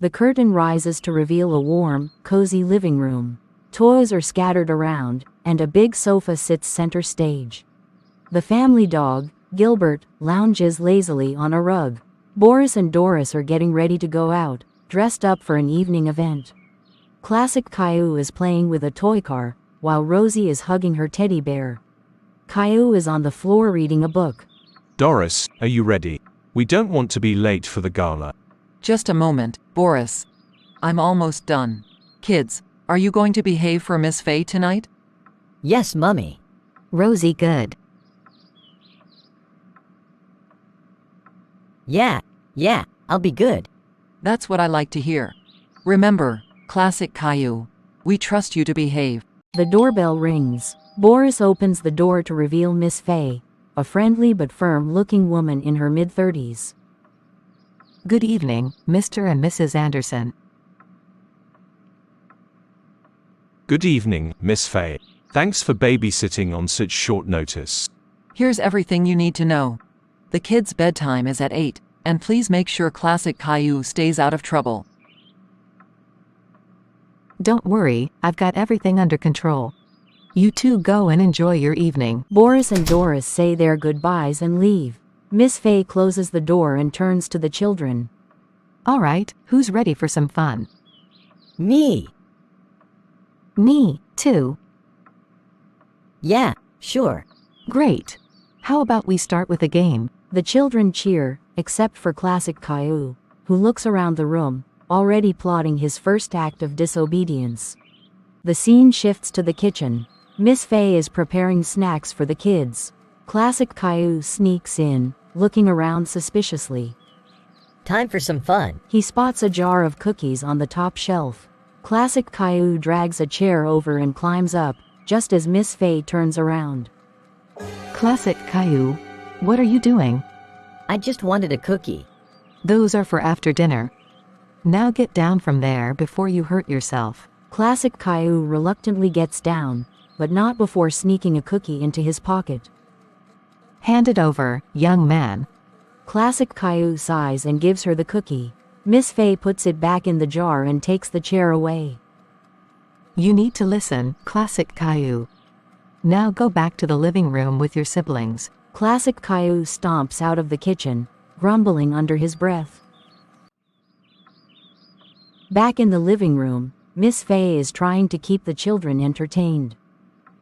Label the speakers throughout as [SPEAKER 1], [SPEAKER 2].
[SPEAKER 1] The curtain rises to reveal a warm, cozy living room. Toys are scattered around, and a big sofa sits center stage. The family dog, Gilbert, lounges lazily on a rug. Boris and Doris are getting ready to go out, dressed up for an evening event. Classic Caillou is playing with a toy car, while Rosie is hugging her teddy bear. Caillou is on the floor reading a book.
[SPEAKER 2] Doris, are you ready? We don't want to be late for the gala.
[SPEAKER 3] Just a moment, Boris. I'm almost done. Kids, are you going to behave for Miss Fay tonight?
[SPEAKER 4] Yes, Mummy.
[SPEAKER 1] Rosie, good.
[SPEAKER 4] Yeah, I'll be good.
[SPEAKER 3] That's what I like to hear. Remember, Classic Caillou, we trust you to behave.
[SPEAKER 1] The doorbell rings. Boris opens the door to reveal Miss Fay, a friendly but firm-looking woman in her mid-30s.
[SPEAKER 5] Good evening, Mr. and Mrs. Anderson.
[SPEAKER 2] Good evening, Miss Fay. Thanks for babysitting on such short notice.
[SPEAKER 3] Here's everything you need to know. The kids' bedtime is at 8, and please make sure Classic Caillou stays out of trouble.
[SPEAKER 5] Don't worry, I've got everything under control. You two go and enjoy your evening.
[SPEAKER 1] Boris and Doris say their goodbyes and leave. Miss Fay closes the door and turns to the children.
[SPEAKER 5] All right, who's ready for some fun?
[SPEAKER 4] Me.
[SPEAKER 5] Me, too.
[SPEAKER 4] Yeah, sure.
[SPEAKER 5] Great. How about we start with a game?
[SPEAKER 1] The children cheer, except for Classic Caillou, who looks around the room, already plotting his first act of disobedience. The scene shifts to the kitchen. Miss Fay is preparing snacks for the kids. Classic Caillou sneaks in, looking around suspiciously.
[SPEAKER 4] Time for some fun.
[SPEAKER 1] He spots a jar of cookies on the top shelf. Classic Caillou drags a chair over and climbs up, just as Miss Fay turns around.
[SPEAKER 5] Classic Caillou, what are you doing?
[SPEAKER 4] I just wanted a cookie.
[SPEAKER 5] Those are for after dinner. Now get down from there before you hurt yourself.
[SPEAKER 1] Classic Caillou reluctantly gets down, but not before sneaking a cookie into his pocket.
[SPEAKER 5] Hand it over, young man.
[SPEAKER 1] Classic Caillou sighs and gives her the cookie. Miss Fay puts it back in the jar and takes the chair away.
[SPEAKER 5] You need to listen, Classic Caillou. Now go back to the living room with your siblings.
[SPEAKER 1] Classic Caillou stomps out of the kitchen, grumbling under his breath. Back in the living room, Miss Fay is trying to keep the children entertained.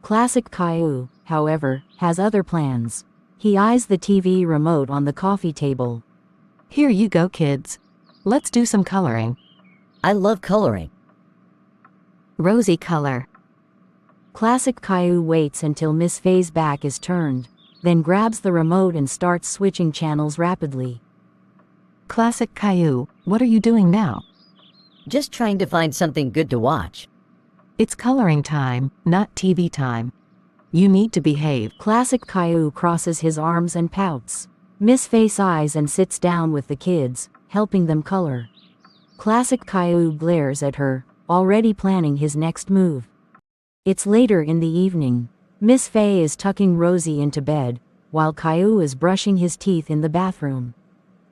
[SPEAKER 1] Classic Caillou, however, has other plans. He eyes the TV remote on the coffee table.
[SPEAKER 5] Here you go, kids. Let's do some coloring.
[SPEAKER 4] I love coloring.
[SPEAKER 5] Rosy color.
[SPEAKER 1] Classic Caillou waits until Miss Fay's back is turned, then grabs the remote and starts switching channels rapidly.
[SPEAKER 5] Classic Caillou, what are you doing now?
[SPEAKER 4] Just trying to find something good to watch.
[SPEAKER 5] It's coloring time, not TV time. You need to behave.
[SPEAKER 1] Classic Caillou crosses his arms and pouts. Miss Fay sighs and sits down with the kids, helping them color. Classic Caillou glares at her, already planning his next move. It's later in the evening. Miss Fay is tucking Rosie into bed, while Caillou is brushing his teeth in the bathroom.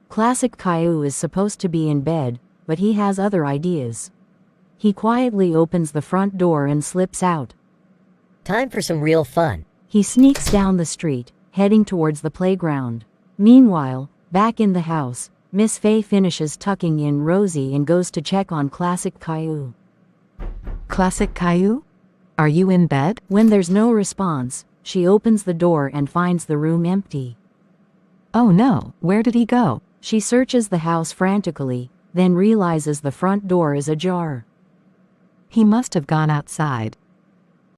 [SPEAKER 1] Classic Caillou is supposed to be in bed, but he has other ideas. He quietly opens the front door and slips out.
[SPEAKER 4] Time for some real fun.
[SPEAKER 1] He sneaks down the street, heading towards the playground. Meanwhile, back in the house, Miss Fay finishes tucking in Rosie and goes to check on Classic Caillou.
[SPEAKER 5] Classic Caillou? Are you in bed?
[SPEAKER 1] When there's no response, she opens the door and finds the room empty.
[SPEAKER 5] Oh no, where did he go?
[SPEAKER 1] She searches the house frantically, then realizes the front door is ajar.
[SPEAKER 5] He must have gone outside.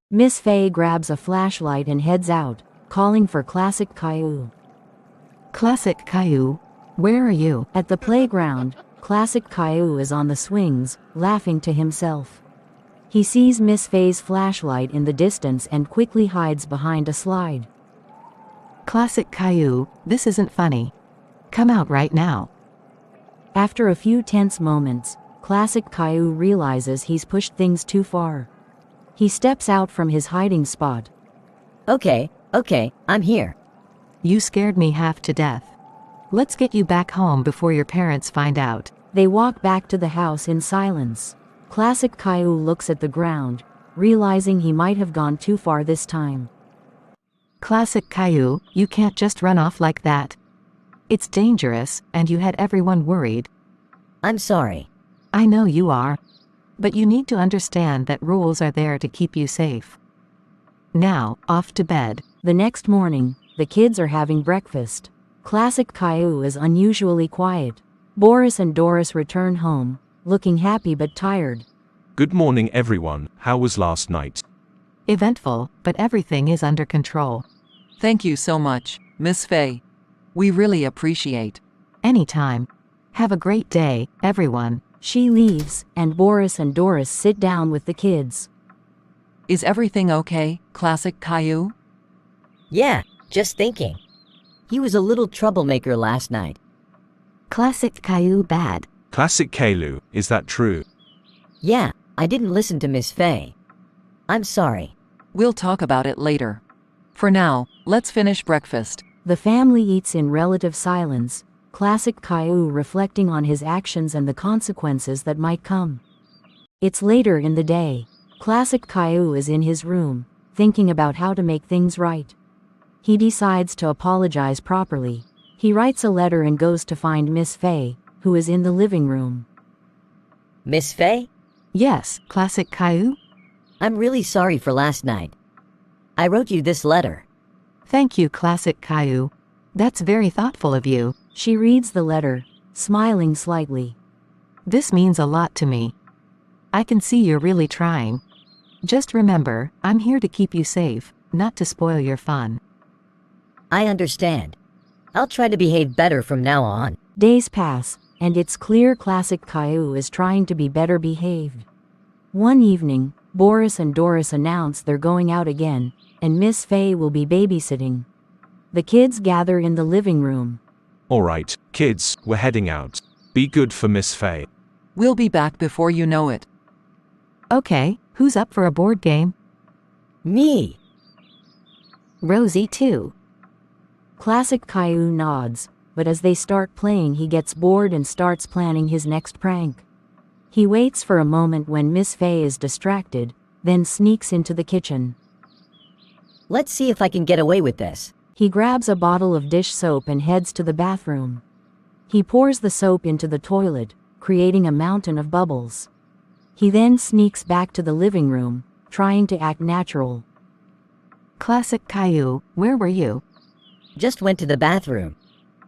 [SPEAKER 1] Miss Fay grabs a flashlight and heads out, calling for Classic Caillou.
[SPEAKER 5] Classic Caillou, where are you?
[SPEAKER 1] At the playground, Classic Caillou is on the swings, laughing to himself. He sees Miss Fay's flashlight in the distance and quickly hides behind a slide.
[SPEAKER 5] Classic Caillou, this isn't funny. Come out right now.
[SPEAKER 1] After a few tense moments, Classic Caillou realizes he's pushed things too far. He steps out from his hiding spot.
[SPEAKER 4] Okay, I'm here.
[SPEAKER 5] You scared me half to death. Let's get you back home before your parents find out.
[SPEAKER 1] They walk back to the house in silence. Classic Caillou looks at the ground, realizing he might have gone too far this time.
[SPEAKER 5] Classic Caillou, you can't just run off like that. It's dangerous, and you had everyone worried.
[SPEAKER 4] I'm sorry.
[SPEAKER 5] I know you are. But you need to understand that rules are there to keep you safe. Now, off to bed.
[SPEAKER 1] The next morning, the kids are having breakfast. Classic Caillou is unusually quiet. Boris and Doris return home, looking happy but tired.
[SPEAKER 2] Good morning, everyone. How was last night?
[SPEAKER 5] Eventful, but everything is under control.
[SPEAKER 3] Thank you so much, Miss Fay. We really appreciate.
[SPEAKER 5] Anytime. Have a great day, everyone.
[SPEAKER 1] She leaves, and Boris and Doris sit down with the kids.
[SPEAKER 3] Is everything okay, Classic Caillou?
[SPEAKER 4] Yeah, just thinking. He was a little troublemaker last night.
[SPEAKER 5] Classic Caillou bad.
[SPEAKER 2] Classic Caillou, is that true?
[SPEAKER 4] Yeah, I didn't listen to Miss Fay. I'm sorry.
[SPEAKER 3] We'll talk about it later. For now, let's finish breakfast.
[SPEAKER 1] The family eats in relative silence, Classic Caillou reflecting on his actions and the consequences that might come. It's later in the day. Classic Caillou is in his room, thinking about how to make things right. He decides to apologize properly. He writes a letter and goes to find Miss Fay, who is in the living room.
[SPEAKER 4] Miss Fay?
[SPEAKER 5] Yes, Classic Caillou?
[SPEAKER 4] I'm really sorry for last night. I wrote you this letter.
[SPEAKER 5] Thank you, Classic Caillou. That's very thoughtful of you.
[SPEAKER 1] She reads the letter, smiling slightly.
[SPEAKER 5] This means a lot to me. I can see you're really trying. Just remember, I'm here to keep you safe, not to spoil your fun.
[SPEAKER 4] I understand. I'll try to behave better from now on.
[SPEAKER 1] Days pass, and it's clear Classic Caillou is trying to be better behaved. One evening, Boris and Doris announce they're going out again, and Miss Fay will be babysitting. The kids gather in the living room.
[SPEAKER 2] All right, kids, we're heading out. Be good for Miss Fay.
[SPEAKER 3] We'll be back before you know it.
[SPEAKER 5] Okay, who's up for a board game?
[SPEAKER 4] Me!
[SPEAKER 5] Rosie too.
[SPEAKER 1] Classic Caillou nods, but as they start playing he gets bored and starts planning his next prank. He waits for a moment when Miss Fay is distracted, then sneaks into the kitchen.
[SPEAKER 4] Let's see if I can get away with this.
[SPEAKER 1] He grabs a bottle of dish soap and heads to the bathroom. He pours the soap into the toilet, creating a mountain of bubbles. He then sneaks back to the living room, trying to act natural.
[SPEAKER 5] Classic Caillou, where were you?
[SPEAKER 4] Just went to the bathroom.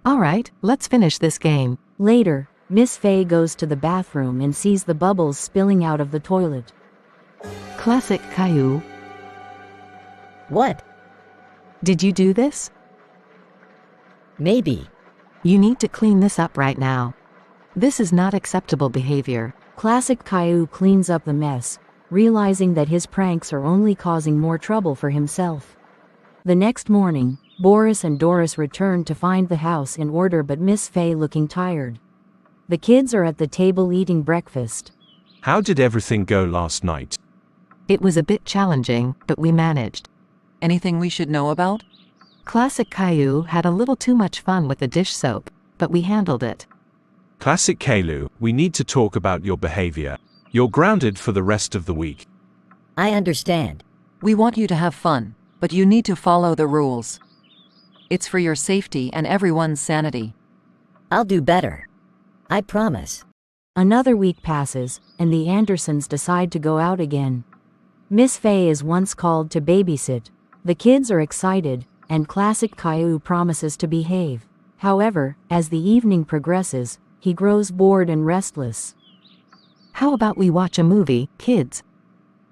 [SPEAKER 5] Alright, let's finish this game.
[SPEAKER 1] Later, Miss Fay goes to the bathroom and sees the bubbles spilling out of the toilet.
[SPEAKER 5] Classic Caillou.
[SPEAKER 4] What?
[SPEAKER 5] Did you do this?
[SPEAKER 4] Maybe.
[SPEAKER 5] You need to clean this up right now. This is not acceptable behavior.
[SPEAKER 1] Classic Caillou cleans up the mess, realizing that his pranks are only causing more trouble for himself. The next morning, Boris and Doris return to find the house in order but Miss Fay looking tired. The kids are at the table eating breakfast.
[SPEAKER 2] How did everything go last night?
[SPEAKER 5] It was a bit challenging, but we managed.
[SPEAKER 3] Anything we should know about?
[SPEAKER 5] Classic Caillou had a little too much fun with the dish soap, but we handled it.
[SPEAKER 2] Classic Caillou, we need to talk about your behavior. You're grounded for the rest of the week.
[SPEAKER 4] I understand.
[SPEAKER 3] We want you to have fun, but you need to follow the rules. It's for your safety and everyone's sanity.
[SPEAKER 4] I'll do better. I promise.
[SPEAKER 1] Another week passes, and the Andersons decide to go out again. Miss Fay is once called to babysit. The kids are excited, and Classic Caillou promises to behave. However, as the evening progresses, he grows bored and restless.
[SPEAKER 5] How about we watch a movie, kids?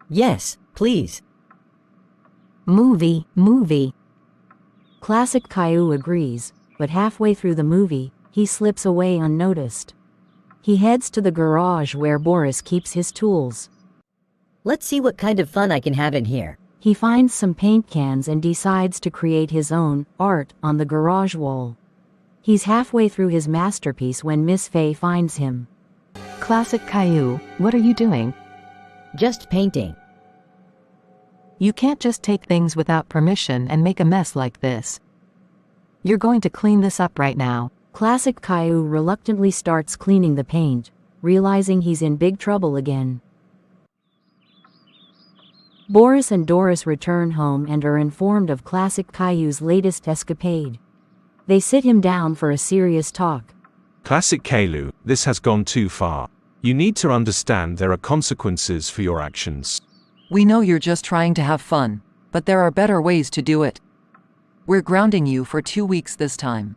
[SPEAKER 4] Yes, please.
[SPEAKER 5] Movie.
[SPEAKER 1] Classic Caillou agrees, but halfway through the movie, he slips away unnoticed. He heads to the garage where Boris keeps his tools.
[SPEAKER 4] Let's see what kind of fun I can have in here.
[SPEAKER 1] He finds some paint cans and decides to create his own art on the garage wall. He's halfway through his masterpiece when Miss Fay finds him.
[SPEAKER 5] Classic Caillou, what are you doing?
[SPEAKER 4] Just painting.
[SPEAKER 5] You can't just take things without permission and make a mess like this. You're going to clean this up right now.
[SPEAKER 1] Classic Caillou reluctantly starts cleaning the paint, realizing he's in big trouble again. Boris and Doris return home and are informed of Classic Caillou's latest escapade. They sit him down for a serious talk.
[SPEAKER 2] Classic Caillou, this has gone too far. You need to understand there are consequences for your actions.
[SPEAKER 3] We know you're just trying to have fun, but there are better ways to do it. We're grounding you for 2 weeks this time.